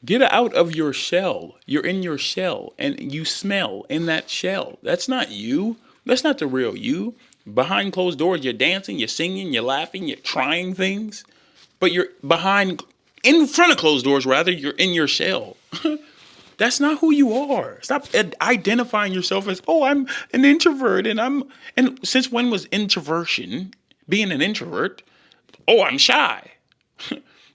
Get out of your shell. You're in your shell and you smell in that shell. That's not you. That's not the real you. Behind closed doors, you're dancing, you're singing, you're laughing, you're trying things, but you're in front of closed doors, rather, you're in your shell. That's not who you are. Stop identifying yourself as, oh, I'm an introvert and since when was introversion, being an introvert? Oh, I'm shy.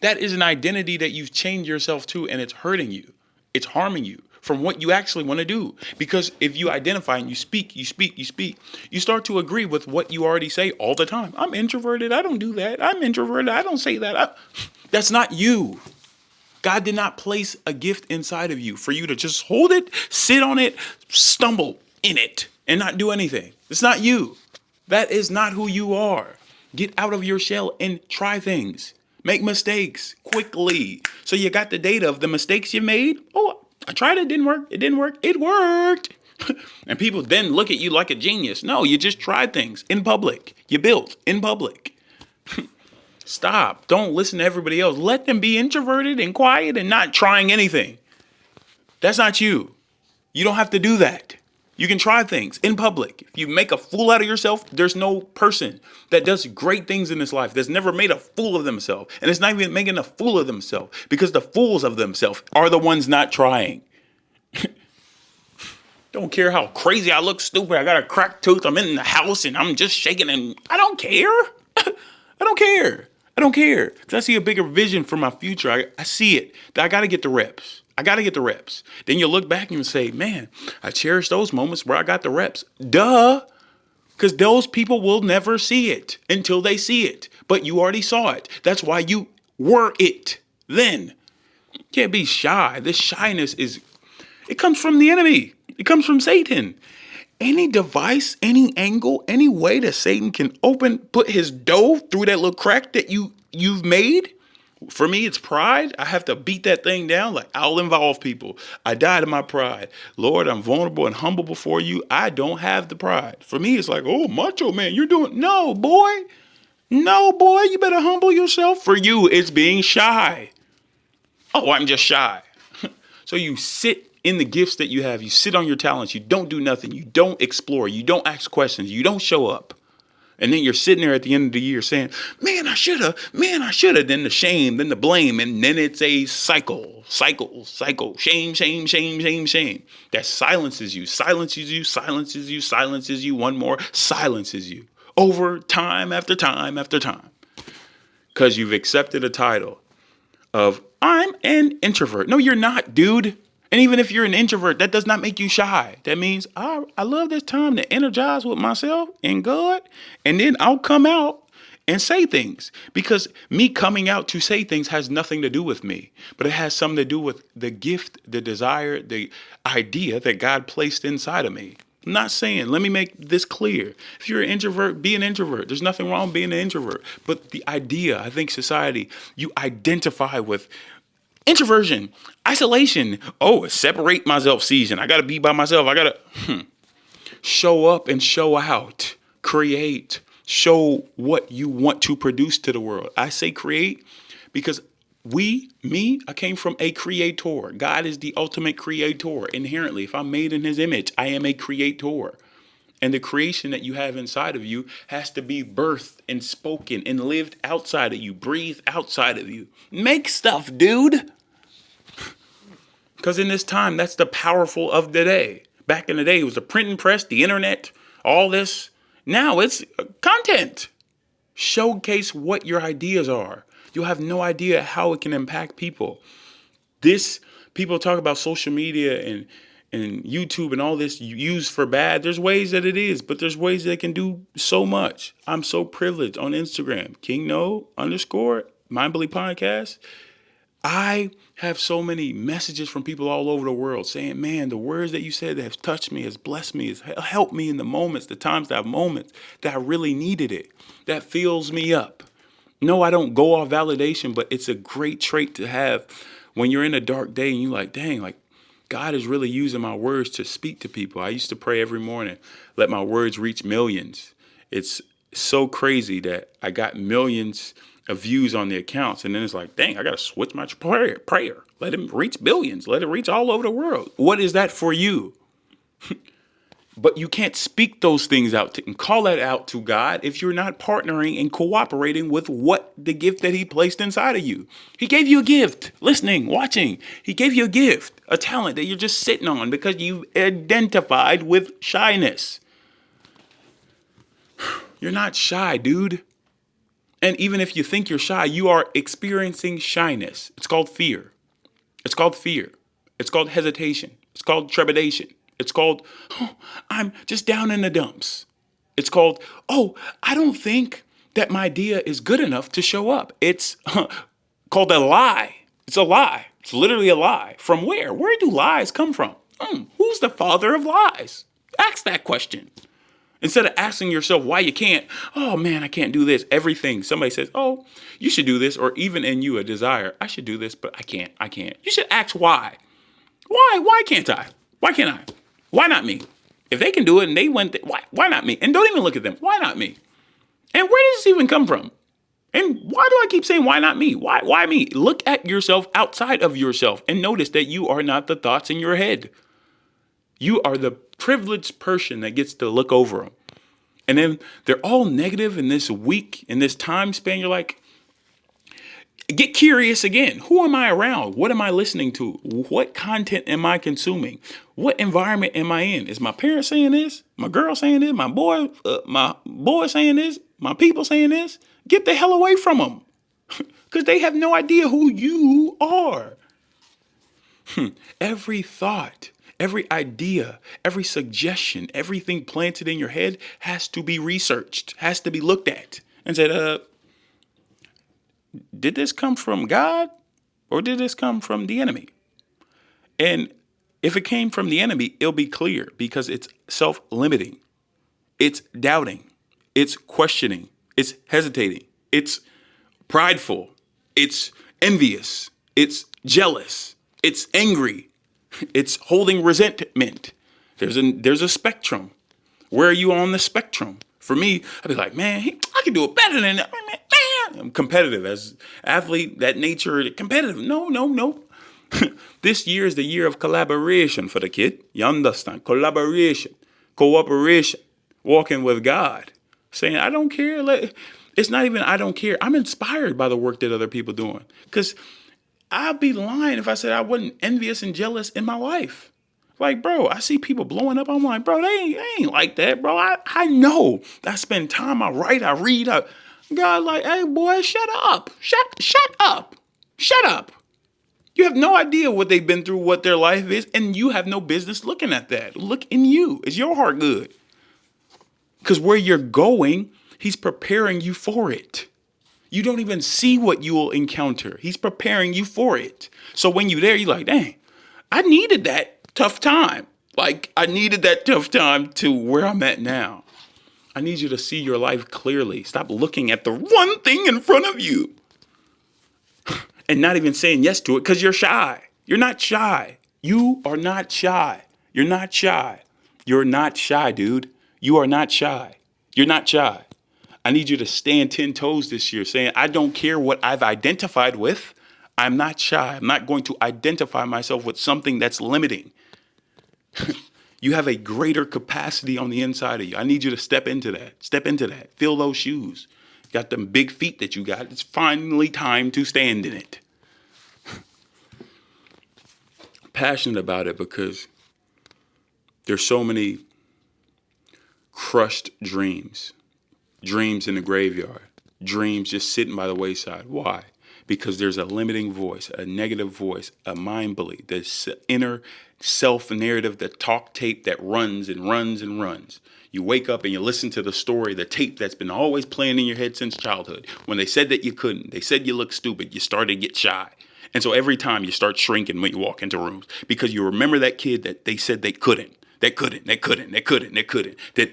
That is an identity that you've changed yourself to, and it's hurting you. It's harming you from what you actually want to do. Because if you identify and you speak, you start to agree with what you already say all the time. I'm introverted. I don't do that. I'm introverted. I don't say that. That's not you. God did not place a gift inside of you for you to just hold it, sit on it, stumble in it, and not do anything. It's not you. That is not who you are. Get out of your shell and try things. Make mistakes quickly. So you got the data of the mistakes you made. Oh, I tried it, didn't work. It didn't work. It worked. And people then look at you like a genius. No, you just tried things in public. You built in public. Stop. Don't listen to everybody else. Let them be introverted and quiet and not trying anything. That's not you. You don't have to do that. You can try things in public. If you make a fool out of yourself, there's no person that does great things in this life that's never made a fool of themselves. And it's not even making a fool of themselves, because the fools of themselves are the ones not trying. Don't care how crazy I look, stupid. I got a cracked tooth. I'm in the house and I'm just shaking, and I don't care. I don't care. I don't care. Because I see a bigger vision for my future. I see it. I got to get the reps. I got to get the reps. Then you look back and you say, man, I cherish those moments where I got the reps. Duh. Because those people will never see it until they see it. But you already saw it. That's why you were it then. You can't be shy. This shyness it comes from the enemy. It comes from Satan. Any device, any angle, any way that Satan can put his dough through that little crack that you've made. For me, it's pride. I have to beat that thing down. Like, I'll involve people. I die to my pride. Lord, I'm vulnerable and humble before you. I don't have the pride. For me, it's like, oh, macho man, you're doing. No, boy. No, boy, you better humble yourself. For you, it's being shy. Oh, I'm just shy. So you sit in the gifts that you have. You sit on your talents. You don't do nothing. You don't explore. You don't ask questions. You don't show up. And then you're sitting there at the end of the year saying, man, I should have. Then the shame, then the blame. And then it's a cycle. Shame. That silences you. One more silences you. Over time after time after time. Because you've accepted a title of, I'm an introvert. No, you're not, dude. And even if you're an introvert, that does not make you shy. That means I love this time to energize with myself and God, and then I'll come out and say things. Because me coming out to say things has nothing to do with me, but it has something to do with the gift, the desire, the idea that God placed inside of me. I'm not saying, let me make this clear. If you're an introvert, be an introvert. There's nothing wrong with being an introvert. But the idea, I think society, you identify with introversion, isolation. Oh, separate myself season. I got to be by myself. I got to show up and show out. Create. Show what you want to produce to the world. I say create because I came from a creator. God is the ultimate creator. Inherently, if I'm made in his image, I am a creator. And the creation that you have inside of you has to be birthed and spoken and lived outside of you, breathed outside of you. Make stuff, dude. Because in this time, that's the powerful of the day. Back in the day, it was the printing press, the internet, all this. Now it's content. Showcase what your ideas are. You'll have no idea how it can impact people. People talk about social media and YouTube and all this used for bad. There's ways that it is, but there's ways that it can do so much. I'm so privileged on Instagram, @KingNo_ Mind Belief Podcast. I have so many messages from people all over the world saying, man, the words that you said that have touched me, has blessed me, has helped me in the moments, the times that I have moments that I really needed it. That fills me up. No, I don't go off validation, but it's a great trait to have when you're in a dark day and you're like, dang, like God is really using my words to speak to people. I used to pray every morning, let my words reach millions. It's so crazy that I got millions of views on the accounts. And then it's like, dang, I got to switch my prayer. Let it reach billions. Let it reach all over the world. What is that for you? But you can't speak those things out and call that out to God if you're not partnering and cooperating with what the gift that he placed inside of you. He gave you a gift, listening, watching. He gave you a gift, a talent that you're just sitting on because you identified with shyness. You're not shy, dude. And even if you think you're shy, you are experiencing shyness. It's called fear. It's called fear. It's called hesitation. It's called trepidation. It's called, oh, I'm just down in the dumps. It's called, oh, I don't think that my idea is good enough to show up. It's called a lie. It's a lie. It's literally a lie. From where? Where do lies come from? Who's the father of lies? Ask that question. Instead of asking yourself why you can't, oh man, I can't do this. Everything somebody says, oh, you should do this, or even in you a desire, I should do this, but I can't. You should ask why. Why can't I? Why can't I? Why not me? If they can do it and they went, why not me? And don't even look at them. Why not me? And where does this even come from? And why do I keep saying, why not me? Why me? Look at yourself outside of yourself and notice that you are not the thoughts in your head. You are the privileged person that gets to look over them. And then they're all negative in this week, in this time span. You're like, get curious again. Who am I around? What am I listening to? What content am I consuming? What environment am I in? Is my parents saying this? My girl saying this? My boy saying this? My people saying this? Get the hell away from them. Because they have no idea who you are. Every thought, every idea, every suggestion, everything planted in your head has to be researched, has to be looked at and said, did this come from God or did this come from the enemy? And if it came from the enemy, it'll be clear because it's self-limiting. It's doubting. It's questioning. It's hesitating. It's prideful. It's envious. It's jealous. It's angry. It's holding resentment. There's a spectrum. Where are you on the spectrum? For me, I'd be like, man, I can do it better than that. I'm competitive as athlete, that nature, competitive. No. This year is the year of collaboration for the kid. You understand? Collaboration, cooperation, walking with God, saying, I don't care. It's not even I don't care. I'm inspired by the work that other people doing because I'd be lying if I said I wasn't envious and jealous in my life. Like, bro, I see people blowing up. I'm like, bro, they ain't like that, bro. I know. I spend time. I write. I read. God, like, hey, boy, shut up. Shut up. Shut up. You have no idea what they've been through, what their life is, and you have no business looking at that. Look in you. Is your heart good? Because where you're going, he's preparing you for it. You don't even see what you will encounter. He's preparing you for it. So when you're there, you're like, dang, I needed that tough time. Like, I needed that tough time to where I'm at now. I need you to see your life clearly. Stop looking at the one thing in front of you and not even saying yes to it because you're shy. You're not shy. You are not shy. You're not shy. You're not shy, dude. You are not shy. You're not shy. I need you to stand 10 toes this year saying, I don't care what I've identified with. I'm not shy. I'm not going to identify myself with something that's limiting. You have a greater capacity on the inside of you. I need you to step into that. Step into that. Feel those shoes. You got them big feet that you got. It's finally time to stand in it. I'm passionate about it because there's so many crushed dreams. Dreams in the graveyard. Dreams just sitting by the wayside. Why? Because there's a limiting voice, a negative voice, a mind belief, this inner self-narrative, the talk tape that runs and runs and runs. You wake up and you listen to the story, the tape that's been always playing in your head since childhood. When they said that you couldn't, they said you look stupid, you started to get shy. And so every time you start shrinking when you walk into rooms because you remember that kid that they said they couldn't, that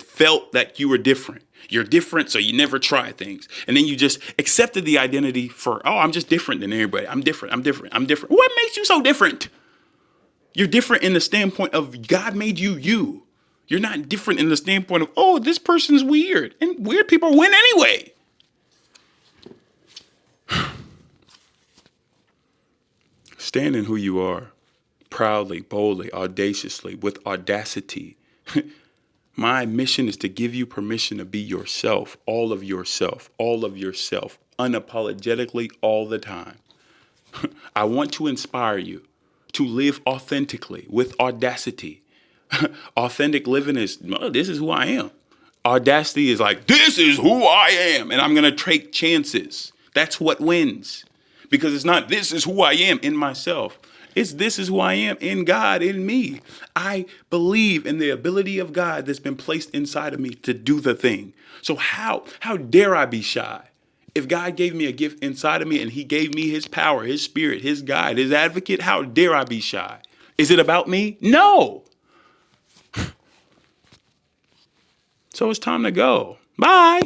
felt that you were different. You're different, so you never try things. And then you just accepted the identity for, oh, I'm just different than everybody. I'm different. What makes you so different? You're different in the standpoint of God made you you. You're not different in the standpoint of, oh, this person's weird. And weird people win anyway. Stand in who you are, proudly, boldly, audaciously, with audacity. My mission is to give you permission to be yourself, all of yourself, unapologetically all the time. I want to inspire you to live authentically with audacity. Authentic living is, "Oh, this is who I am." Audacity is like, this is who I am, and I'm going to take chances. That's what wins. Because it's not, this is who I am in myself. It's, this is who I am in God, in me. I believe in the ability of God that's been placed inside of me to do the thing. So how dare I be shy? If God gave me a gift inside of me and he gave me his power, his spirit, his guide, his advocate, how dare I be shy? Is it about me? No. So it's time to go. Bye.